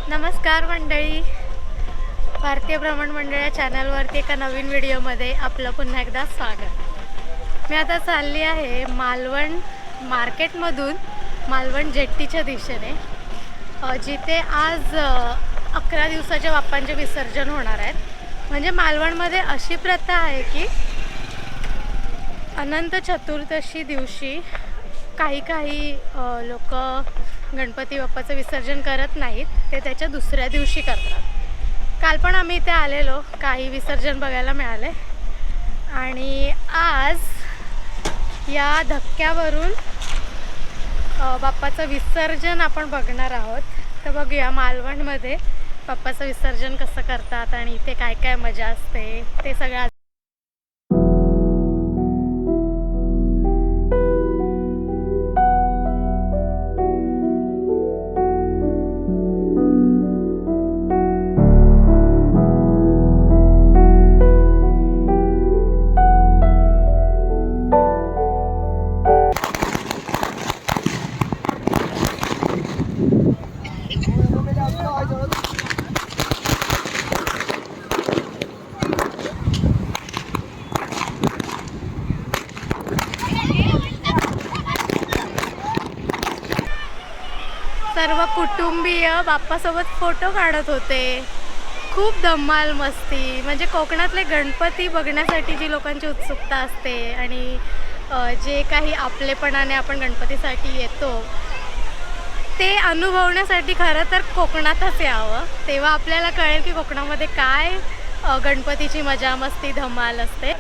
नमस्कार मंडळी, भारतीय भ्रमण मंडळ या चॅनलवरती एका नवीन व्हिडिओमध्ये आपलं पुन्हा एकदा स्वागत। मी आता चालली आहे मालवण मार्केटमधून मालवण जेट्टीच्या दिशेने, जिथे आज 11 दिवसाच्या बाप्पांचे विसर्जन होणार आहेत। म्हणजे मालवणमध्ये अशी प्रथा आहे की अनंत चतुर्दशी दिवशी काही लोक गणपती बाप्पाचं विसर्जन करत नाहीत, ते त्याच्या दुसऱ्या दिवशी करतात। काल पण आम्ही इथे आलेलो, काही विसर्जन बघायला मिळाले आणि आज या धक्क्यावरून बाप्पाचं विसर्जन आपण बघणार आहोत। तर बघूया मालवणमध्ये बाप्पाचं विसर्जन कसं करतात आणि इथे काय काय मजा असते ते सगळं। सर्व कुटुंबीय बाप्पासोबत फोटो काढत होते। खूप धमाल मस्ती, म्हणजे कोकणातले गणपती बघण्यासाठी जी लोकांची उत्सुकता असते आणि जे काही आपलेपणाने आपण गणपतीसाठी येतो ते अनुभवण्यासाठी खरं तर कोकणातच यावं, तेव्हा आपल्याला कळेल की कोकणामध्ये काय गणपतीची मजा मस्ती धमाल असते।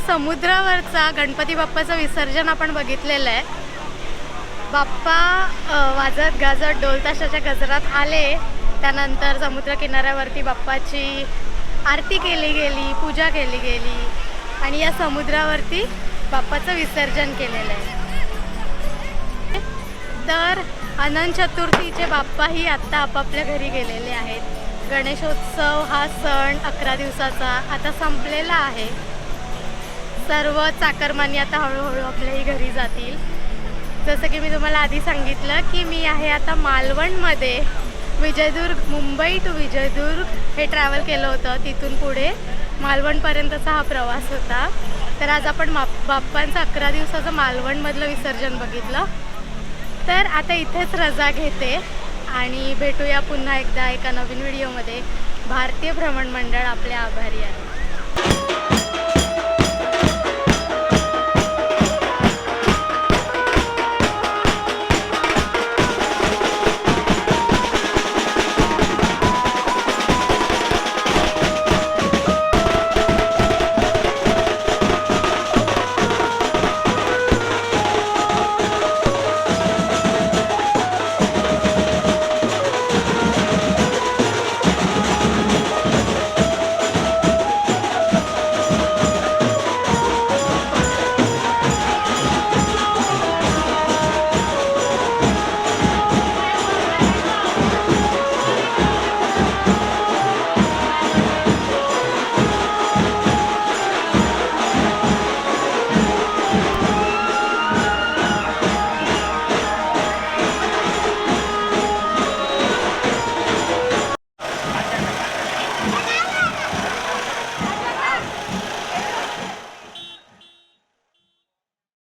समुद्रावरचा गणपती बाप्पाचं विसर्जन आपण बघितलेलं आहे। बाप्पा वाजत गाजत ढोल ताशाच्या गजरात आले, त्यानंतर समुद्र किनाऱ्यावरती बाप्पाची आरती केली गेली, पूजा केली गेली आणि या समुद्रावरती बाप्पाचं विसर्जन केलेलं आहे। तर अनंत चतुर्थीचे बाप्पाही आत्ता आपापल्या घरी गेलेले आहेत। गणेशोत्सव हा सण 11 दिवसाचा आता संपलेला आहे। सर्व चाकरमानी आता हळूहळू आपल्याही घरी जातील। जसं की मी तुम्हाला आधी सांगितलं की मी आहे आता मालवणमध्ये। विजयदुर्ग, मुंबई टू विजयदुर्ग हे ट्रॅव्हल केलं होतं, तिथून पुढे मालवणपर्यंतचा हा प्रवास होता. तर आज आपण बाप्पांचं 11 दिवसाचं मालवणमधलं विसर्जन बघितलं. तर आता इथेच रजा घेते आणि भेटूया पुन्हा एकदा एका नवीन व्हिडिओमध्ये. भारतीय भ्रमण मंडळ आपले आभारी आहे.